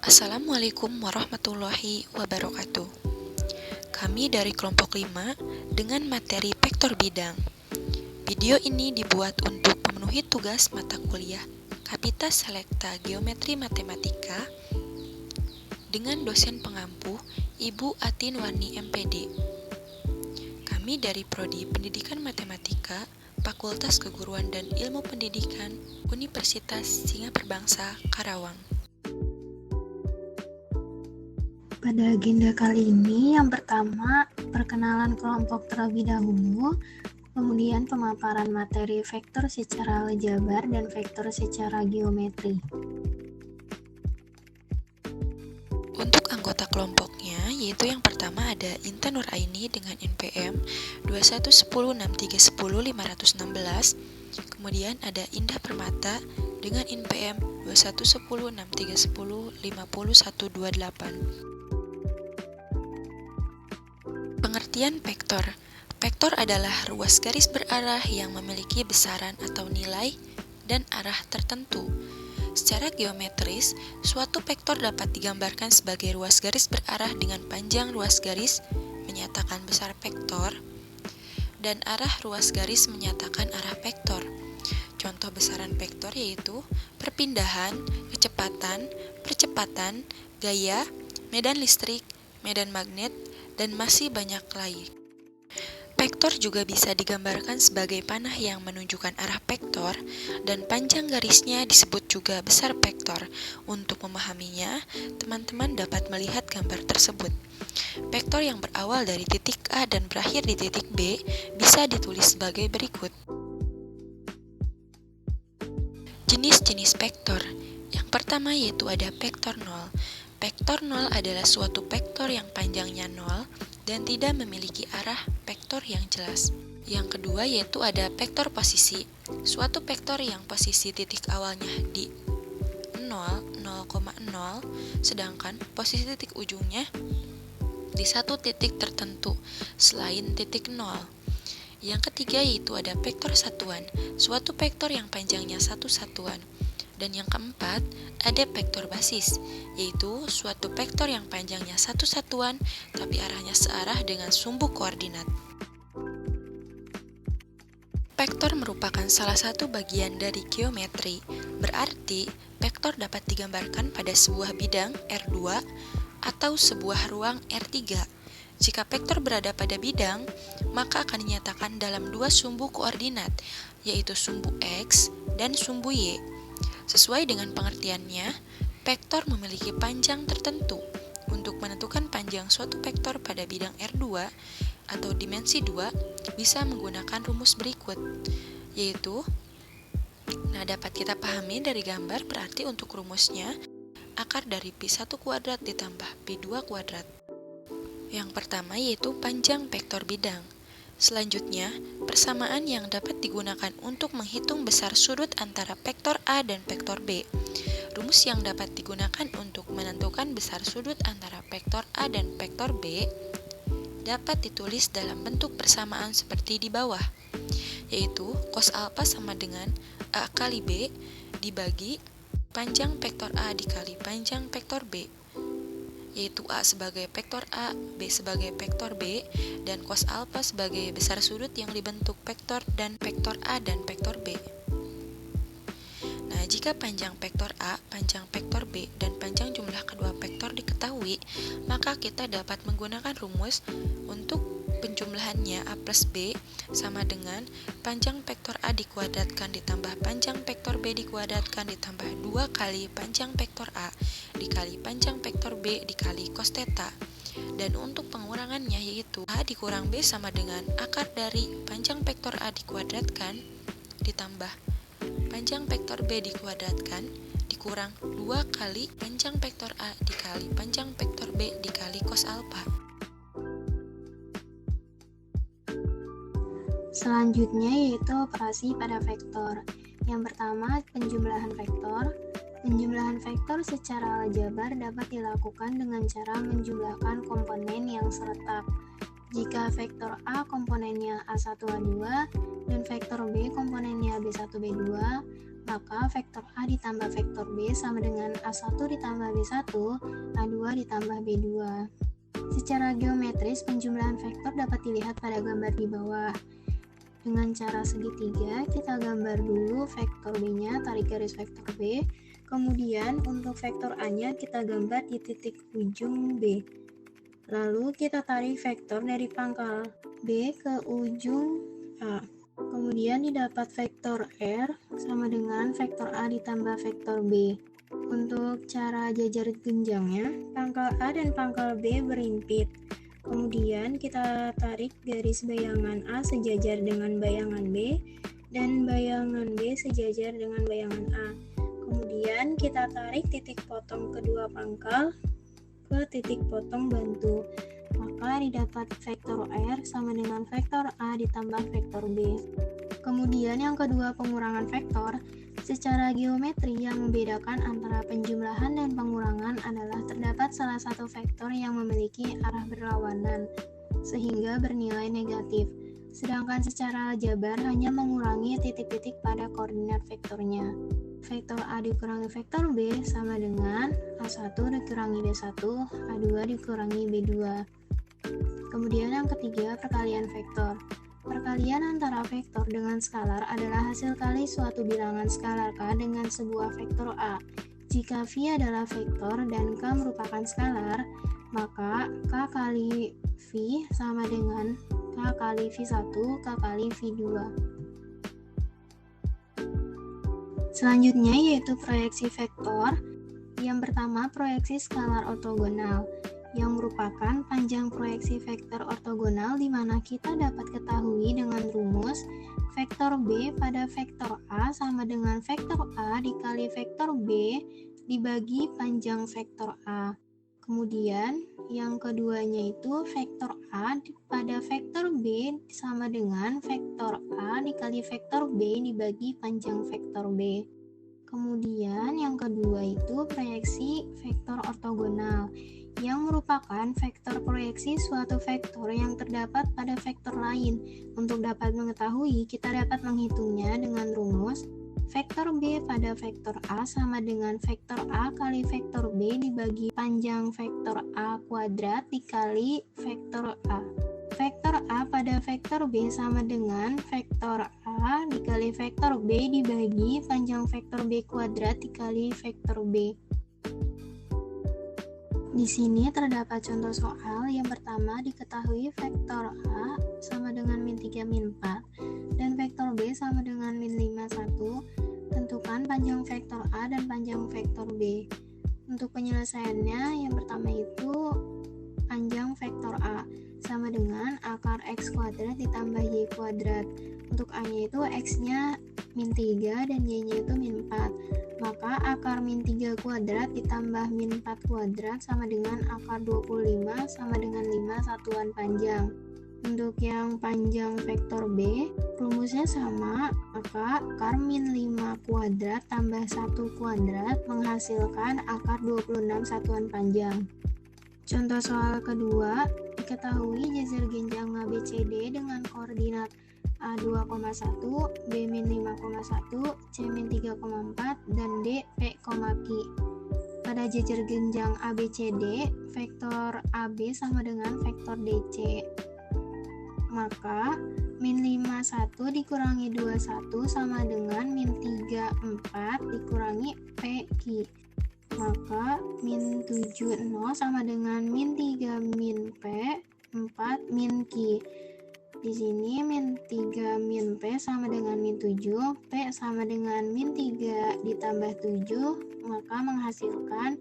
Assalamualaikum warahmatullahi wabarakatuh. Kami dari kelompok 5 dengan materi vektor bidang. Video ini dibuat untuk memenuhi tugas mata kuliah Kapita Selekta Geometri Matematika dengan dosen pengampu Ibu Atin Warni MPD. Kami dari Prodi Pendidikan Matematika, Fakultas Keguruan dan Ilmu Pendidikan, Universitas Singapura Karawang. Pada agenda kali ini, yang pertama, perkenalan kelompok terlebih dahulu, kemudian pemaparan materi vektor secara aljabar dan vektor secara geometri. Untuk anggota kelompoknya, yaitu yang pertama ada Intan Nuraini dengan NPM 21106310516, kemudian ada Indah Permata dengan NPM 2110631105128. Pengertian vektor. Vektor adalah ruas garis berarah yang memiliki besaran atau nilai dan arah tertentu. Secara geometris, suatu vektor dapat digambarkan sebagai ruas garis berarah dengan panjang ruas garis menyatakan besar vektor dan arah ruas garis menyatakan arah vektor. Contoh besaran vektor yaitu perpindahan, kecepatan, percepatan, gaya, medan listrik, medan magnet, dan masih banyak lagi. Vektor juga bisa digambarkan sebagai panah yang menunjukkan arah vektor dan panjang garisnya disebut juga besar vektor. Untuk memahaminya, teman-teman dapat melihat gambar tersebut. Vektor yang berawal dari titik A dan berakhir di titik B bisa ditulis sebagai berikut. Jenis-jenis vektor. Yang pertama yaitu ada vektor 0. Vektor 0 adalah suatu vektor yang panjangnya 0 dan tidak memiliki arah vektor yang jelas. Yang kedua yaitu ada vektor posisi. Suatu vektor yang posisi titik awalnya di 0, 0,0, sedangkan posisi titik ujungnya di satu titik tertentu selain titik 0. Yang ketiga yaitu ada vektor satuan. Suatu vektor yang panjangnya satu satuan. Dan yang keempat, ada vektor basis, yaitu suatu vektor yang panjangnya satu satuan, tapi arahnya searah dengan sumbu koordinat. Vektor merupakan salah satu bagian dari geometri, berarti vektor dapat digambarkan pada sebuah bidang R2 atau sebuah ruang R3. Jika vektor berada pada bidang, maka akan dinyatakan dalam dua sumbu koordinat, yaitu sumbu X dan sumbu Y. Sesuai dengan pengertiannya, vektor memiliki panjang tertentu. Untuk menentukan panjang suatu vektor pada bidang R2 atau dimensi 2 bisa menggunakan rumus berikut, yaitu dapat kita pahami dari gambar, berarti untuk rumusnya akar dari pi1 kuadrat ditambah pi2 kuadrat. Yang pertama yaitu panjang vektor bidang. Selanjutnya, persamaan yang dapat digunakan untuk menghitung besar sudut antara vektor A dan vektor B. Rumus yang dapat digunakan untuk menentukan besar sudut antara vektor A dan vektor B dapat ditulis dalam bentuk persamaan seperti di bawah, yaitu cos alpha sama dengan A kali B dibagi panjang vektor A dikali panjang vektor B, yaitu A sebagai vektor A, B sebagai vektor B, dan cos alpha sebagai besar sudut yang dibentuk vektor dan vektor A dan vektor B. Nah, jika panjang vektor A, panjang vektor B, dan panjang jumlah kedua vektor diketahui, maka kita dapat menggunakan rumus untuk penjumlahannya A plus B sama dengan panjang vektor A dikuadratkan ditambah panjang vektor B dikuadratkan ditambah 2 kali panjang vektor A dikali panjang vektor B dikali cos theta. Dan untuk pengurangannya yaitu A dikurang B sama dengan akar dari panjang vektor A dikuadratkan ditambah panjang vektor B dikuadratkan dikurang 2 kali panjang vektor A dikali panjang vektor B dikali cos alpha. Selanjutnya yaitu operasi pada vektor. Yang pertama, penjumlahan vektor. Penjumlahan vektor secara aljabar dapat dilakukan dengan cara menjumlahkan komponen yang seretak. Jika vektor A komponennya A1, A2 dan vektor B komponennya B1, B2, maka vektor A ditambah vektor B sama dengan A1 ditambah B1, A2 ditambah B2. Secara geometris, penjumlahan vektor dapat dilihat pada gambar di bawah. Dengan cara segitiga, kita gambar dulu vektor B-nya, tarik garis vektor B. Kemudian untuk vektor A-nya kita gambar di titik ujung B. Lalu kita tarik vektor dari pangkal B ke ujung A. Kemudian didapat vektor R sama dengan vektor A ditambah vektor B. Untuk cara jajar genjangnya, pangkal A dan pangkal B berimpit. Kemudian kita tarik garis bayangan A sejajar dengan bayangan B dan bayangan B sejajar dengan bayangan A. Kemudian kita tarik titik potong kedua pangkal ke titik potong bantu. Maka didapat vektor R sama dengan vektor A ditambah vektor B. Kemudian yang kedua, pengurangan vektor. Secara geometri yang membedakan antara penjumlahan dan pengurangan adalah terdapat salah satu vektor yang memiliki arah berlawanan, sehingga bernilai negatif. Sedangkan secara aljabar hanya mengurangi titik-titik pada koordinat vektornya. Vektor A dikurangi vektor B sama dengan A1 dikurangi B1, A2 dikurangi B2. Kemudian yang ketiga, perkalian vektor. Perkalian antara vektor dengan skalar adalah hasil kali suatu bilangan skalar K dengan sebuah vektor A. Jika V adalah vektor dan K merupakan skalar, maka K kali V sama dengan K kali V1, K kali V2. Selanjutnya yaitu proyeksi vektor. Yang pertama, proyeksi skalar ortogonal, yang merupakan panjang proyeksi vektor ortogonal di mana kita dapat ketahui dengan rumus vektor B pada vektor A sama dengan vektor A dikali vektor B dibagi panjang vektor A. Kemudian yang keduanya itu vektor A pada vektor B sama dengan vektor A dikali vektor B dibagi panjang vektor B. Kemudian yang kedua itu proyeksi vektor ortogonal, yang merupakan vektor proyeksi suatu vektor yang terdapat pada vektor lain. Untuk dapat mengetahui, kita dapat menghitungnya dengan rumus vektor B pada vektor A sama dengan vektor A kali vektor B dibagi panjang vektor A kuadrat dikali vektor A. Vektor A pada vektor B sama dengan vektor A dikali vektor B dibagi panjang vektor B kuadrat dikali vektor B. Di sini terdapat contoh soal. Yang pertama, diketahui vektor A sama dengan min 3 min 4 dan vektor B sama dengan min 5 1. Tentukan panjang vektor A dan panjang vektor B. Untuk penyelesaiannya, yang pertama itu panjang vektor A sama dengan akar X kuadrat ditambah Y kuadrat. Untuk A-nya itu X-nya min 3 dan Y-nya itu min 4. Maka akar min 3 kuadrat ditambah min 4 kuadrat sama dengan akar 25 sama dengan 5 satuan panjang. Untuk yang panjang vektor B, rumusnya sama, maka akar min 5 kuadrat tambah 1 kuadrat menghasilkan akar 26 satuan panjang. Contoh soal kedua, diketahui jajar genjang ABCD dengan koordinat A2,1, B-5,1, C-3,4, dan D, P, Q. Pada jajar genjang ABCD, vektor AB sama dengan vektor DC. Maka, min 51 dikurangi 21 sama dengan min 34 dikurangi PQ. Maka, min 70 sama dengan min 3 min P, 4 min Q. Di sini min 3 min P sama dengan min 7, P sama dengan min 3 ditambah 7, maka menghasilkan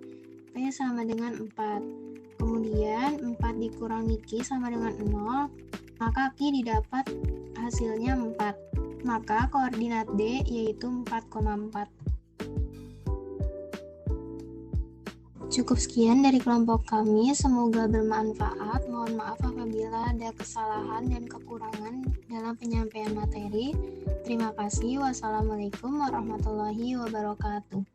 P sama dengan 4. Kemudian 4 dikurangi Q sama dengan 0, maka Q didapat hasilnya 4. Maka koordinat D yaitu 4,4. Cukup sekian dari kelompok kami, semoga bermanfaat. Mohon maaf apabila ada kesalahan dan kekurangan dalam penyampaian materi. Terima kasih. Wassalamualaikum warahmatullahi wabarakatuh.